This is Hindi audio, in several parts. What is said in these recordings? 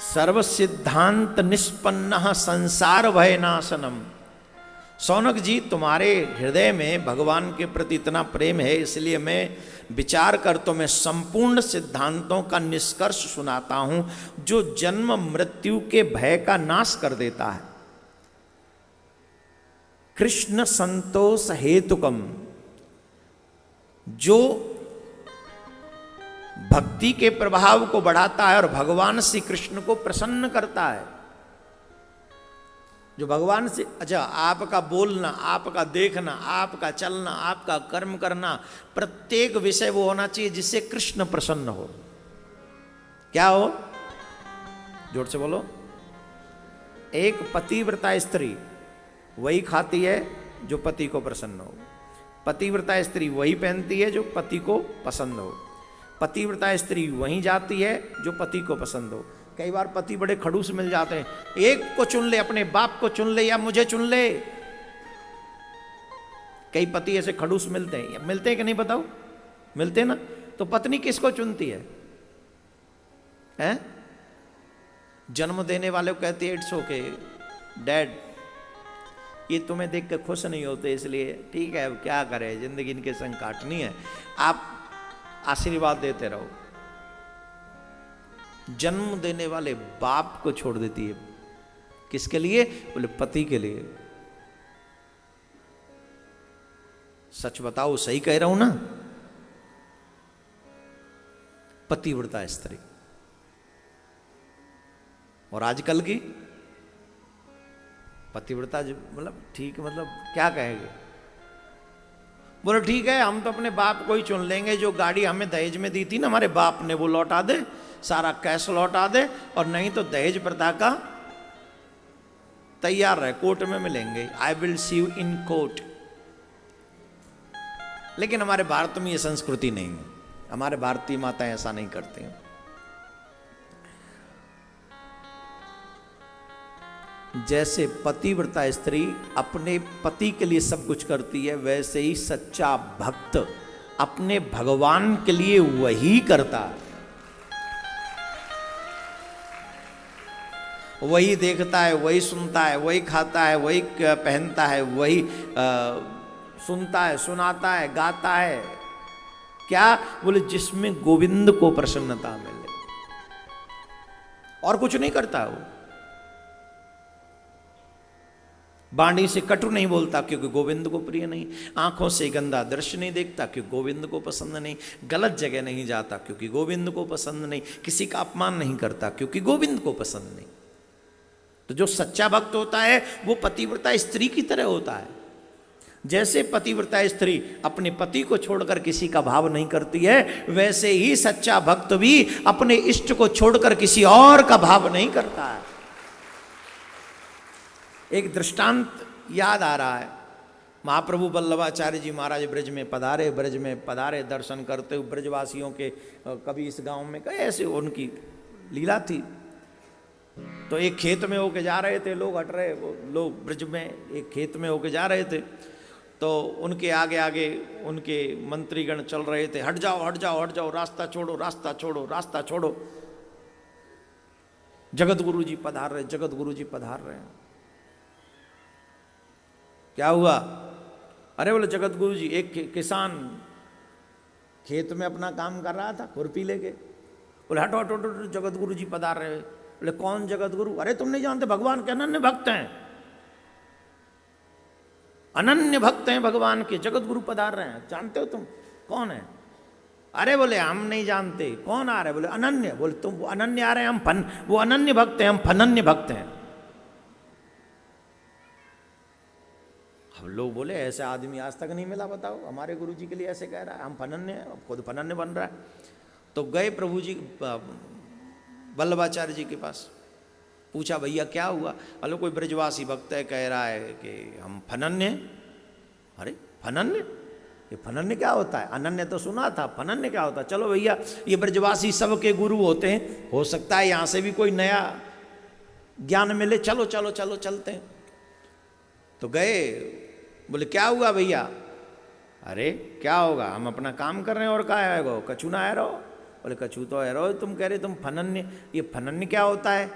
सर्व सिद्धांत निष्पन्न संसार भय नाशनम। शौनक जी, तुम्हारे हृदय में भगवान के प्रति इतना प्रेम है, इसलिए मैं विचार कर तो मैं संपूर्ण सिद्धांतों का निष्कर्ष सुनाता हूं जो जन्म मृत्यु के भय का नाश कर देता है। कृष्ण संतोष हेतुकम, जो भक्ति के प्रभाव को बढ़ाता है और भगवान श्री कृष्ण को प्रसन्न करता है। जो भगवान से, अच्छा, आपका बोलना, आपका देखना, आपका चलना, आपका कर्म करना, प्रत्येक विषय वो होना चाहिए जिससे कृष्ण प्रसन्न हो। क्या हो? जोर से बोलो। एक पतिव्रता स्त्री वही खाती है जो पति को प्रसन्न हो। पतिव्रता स्त्री वही पहनती है जो पति को पसंद हो। पतिव्रता स्त्री वहीं जाती है जो पति को पसंद हो। कई बार पति बड़े खड़ूस मिल जाते हैं, एक को चुन ले, अपने बाप को चुन ले या मुझे चुन ले। कई पति ऐसे खड़ूस मिलते हैं, मिलते हैं कि नहीं बताओ? मिलते ना। तो पत्नी किसको चुनती है? हैं? जन्म देने वाले को कहती है इट्स ओके डैड, ये तुम्हें देख के खुश नहीं होते, इसलिए ठीक है, अब क्या करें, जिंदगी इनके संग काटनी है, आप आशीर्वाद देते रहो। जन्म देने वाले बाप को छोड़ देती है। किसके लिए? बोले पति के लिए। सच बताओ, सही कह रहा हूं ना? पतिव्रता स्त्री। और आजकल की पतिव्रता मतलब ठीक, मतलब क्या कहेंगे? बोले ठीक है, हम तो अपने बाप को ही चुन लेंगे, जो गाड़ी हमें दहेज में दी थी ना हमारे बाप ने, वो लौटा दे, सारा कैश लौटा दे, और नहीं तो दहेज प्रथा का तैयार रहे, कोर्ट में मिलेंगे, I will see you in court. लेकिन हमारे भारत में ये संस्कृति नहीं है, हमारे भारतीय माताएं ऐसा नहीं करती हैं। जैसे पतिव्रता स्त्री अपने पति के लिए सब कुछ करती है, वैसे ही सच्चा भक्त अपने भगवान के लिए वही करता है। वही देखता है, वही सुनता है, वही खाता है, वही पहनता है, वही सुनता है, सुनाता है, गाता है। क्या? बोले जिसमें गोविंद को प्रसन्नता मिले, और कुछ नहीं करता वो। वाणी से कटु नहीं बोलता क्योंकि गोविंद को प्रिय नहीं। आंखों से गंदा दृश्य नहीं देखता क्योंकि गोविंद को पसंद नहीं। गलत जगह नहीं जाता क्योंकि गोविंद को पसंद नहीं। किसी का अपमान नहीं करता क्योंकि गोविंद को पसंद नहीं। तो जो सच्चा भक्त होता है वो पतिव्रता स्त्री की तरह होता है। जैसे पतिव्रता स्त्री अपने पति को छोड़कर किसी का भाव नहीं करती है, वैसे ही सच्चा भक्त भी अपने इष्ट को छोड़कर किसी और का भाव नहीं करता है। एक दृष्टांत याद आ रहा है। महाप्रभु वल्लभाचार्य जी महाराज ब्रज में पधारे, दर्शन करते हुए ब्रजवासियों के, कभी इस गांव में कहीं ऐसे उनकी लीला थी। तो एक खेत में होके जा रहे थे, लोग हट रहे, वो लोग ब्रज में एक खेत में होके जा रहे थे, तो उनके आगे आगे उनके मंत्रीगण चल रहे थे, हट जाओ हट जाओ हट जाओ, रास्ता छोड़ो रास्ता छोड़ो रास्ता छोड़ो। जगत गुरु जी पधार रहे, जगत गुरु जी पधार रहे हैं। क्या हुआ? अरे बोले जगत गुरु जी, एक किसान खेत में अपना काम कर रहा था खुरपी लेके। बोले हटो हटो हटो, जगत गुरु जी पधार रहे। बोले कौन जगत गुरु? अरे तुम नहीं जानते, भगवान के अनन्य भक्त हैं, अनन्य भक्त हैं भगवान के, जगत गुरु पधार रहे हैं। जानते हो तुम कौन है? अरे बोले हम नहीं जानते। कौन आ रहे? बोले अनन्य। बोले तुम वो अनन्य आ रहे हैं, हम वो अनन्य भक्त हैं, हम फनन्य भक्त हैं। हम लोग बोले ऐसे आदमी आज तक नहीं मिला, बताओ, हमारे गुरु जी के लिए ऐसे कह रहा है, हम फनन्य हैं, खुद फनन्य बन रहा है। तो गए प्रभु जी वल्लभाचार्य जी के पास, पूछा भैया क्या हुआ? अलो कोई ब्रजवासी भक्त है, कह रहा है कि हम फनन्य हैं। अरे फनन्य, ये फनन्य क्या होता है? अनन्य तो सुना था, फनन्य क्या होता है? चलो भैया, ये ब्रजवासी सबके गुरु होते हैं, हो सकता है यहाँ से भी कोई नया ज्ञान मिले, चलो चलो चलो चलते हैं। तो गए, बोले क्या हुआ भैया? अरे क्या होगा, हम अपना काम कर रहे हैं और क्या आएगा, कछु ना आए रहो। बोले कछु तो है रो, तुम कह रहे तुम फनन्य, ये फनन्य क्या होता है?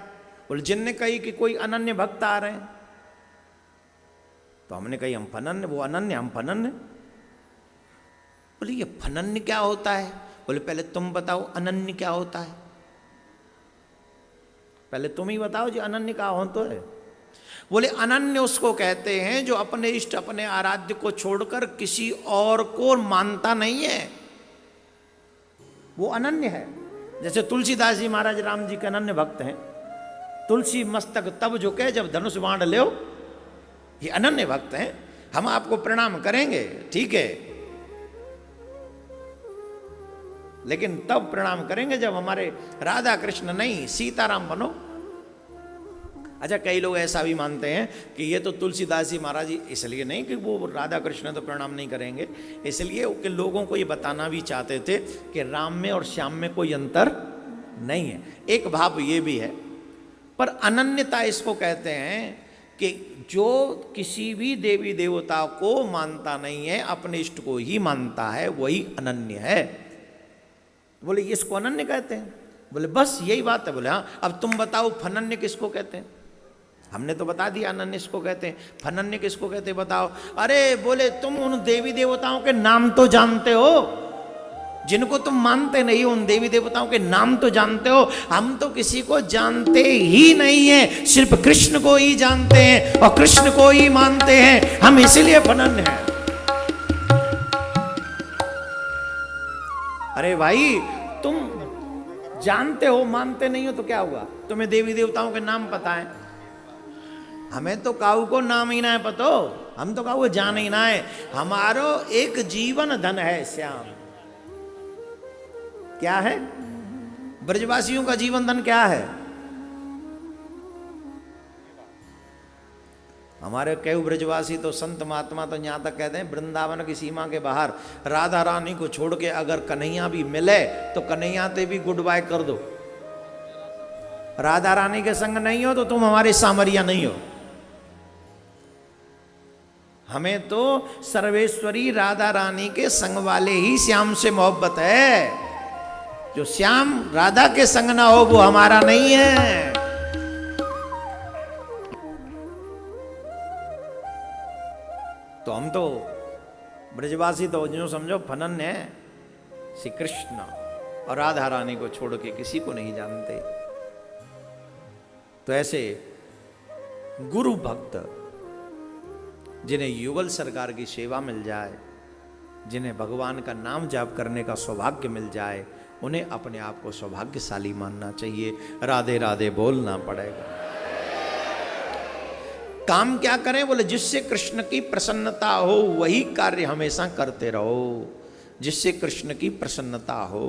बोले जिनने कही कि कोई अनन्य भक्त आ रहे हैं, तो हमने कही हम फनन्य, वो अनन्य हम फनन्य। बोले ये फनन्य क्या होता है? बोले पहले तुम बताओ अनन्य क्या होता है, पहले तुम ही बताओ जी अनन्य का हो तो है। बोले अनन्य उसको कहते हैं जो अपने इष्ट अपने आराध्य को छोड़कर किसी और को मानता नहीं है, वो अनन्य है। जैसे तुलसीदास जी महाराज राम जी के अनन्य भक्त हैं, तुलसी मस्तक तब झुके जब धनुष बाण ले, ये अनन्य भक्त हैं। हम आपको प्रणाम करेंगे ठीक है, लेकिन तब प्रणाम करेंगे जब हमारे राधा कृष्ण नहीं सीताराम बनो। अच्छा कई लोग ऐसा भी मानते हैं कि ये तो तुलसीदास जी महाराज जी इसलिए नहीं कि वो राधा कृष्ण तो प्रणाम नहीं करेंगे, इसलिए कि लोगों को ये बताना भी चाहते थे कि राम में और श्याम में कोई अंतर नहीं है। एक भाव ये भी है, पर अनन्यता इसको कहते हैं कि जो किसी भी देवी देवता को मानता नहीं है, अपने इष्ट को ही मानता है, वही अनन्य है। बोले इसको अनन्य कहते हैं? बोले बस यही बात है। बोले हाँ, अब तुम बताओ फनन्य किसको कहते हैं? हमने तो बता दिया अनन्य किसको कहते हैं, फनन्य किसको कहते हैं बताओ। अरे बोले तुम उन देवी देवताओं के नाम तो जानते हो, जिनको तुम मानते नहीं उन देवी देवताओं के नाम तो जानते हो, हम तो किसी को जानते ही नहीं है, सिर्फ कृष्ण को ही जानते हैं और कृष्ण को ही मानते हैं, हम इसीलिए फनन्य हैं। अरे भाई तुम जानते हो मानते नहीं हो तो क्या हुआ? तुम्हें देवी देवताओं के नाम पता है, हमें तो काऊ को नाम ही ना है पतो, हम तो काऊ जान ही ना है। हमारो एक जीवन धन है श्याम। क्या है? ब्रजवासियों का जीवन धन क्या है? हमारे कई ब्रजवासी तो संत महात्मा तो यहां तक कहते हैं वृंदावन की सीमा के बाहर राधा रानी को छोड़ के अगर कन्हैया भी मिले तो कन्हैया से भी गुड बाय कर दो। राधा रानी के संग नहीं हो तो तुम हमारे सामरिया नहीं हो। हमें तो सर्वेश्वरी राधा रानी के संग वाले ही श्याम से मोहब्बत है। जो श्याम राधा के संग ना हो वो हमारा नहीं है। तो हम तो ब्रजवासी तो जो समझो फनन्य है, श्री कृष्ण और राधा रानी को छोड़ के किसी को नहीं जानते। तो ऐसे गुरु भक्त जिन्हें युगल सरकार की सेवा मिल जाए, जिन्हें भगवान का नाम जाप करने का सौभाग्य मिल जाए, उन्हें अपने आप को सौभाग्यशाली मानना चाहिए। राधे राधे बोलना पड़ेगा। काम क्या करें? बोले जिससे कृष्ण की प्रसन्नता हो वही कार्य हमेशा करते रहो, जिससे कृष्ण की प्रसन्नता हो।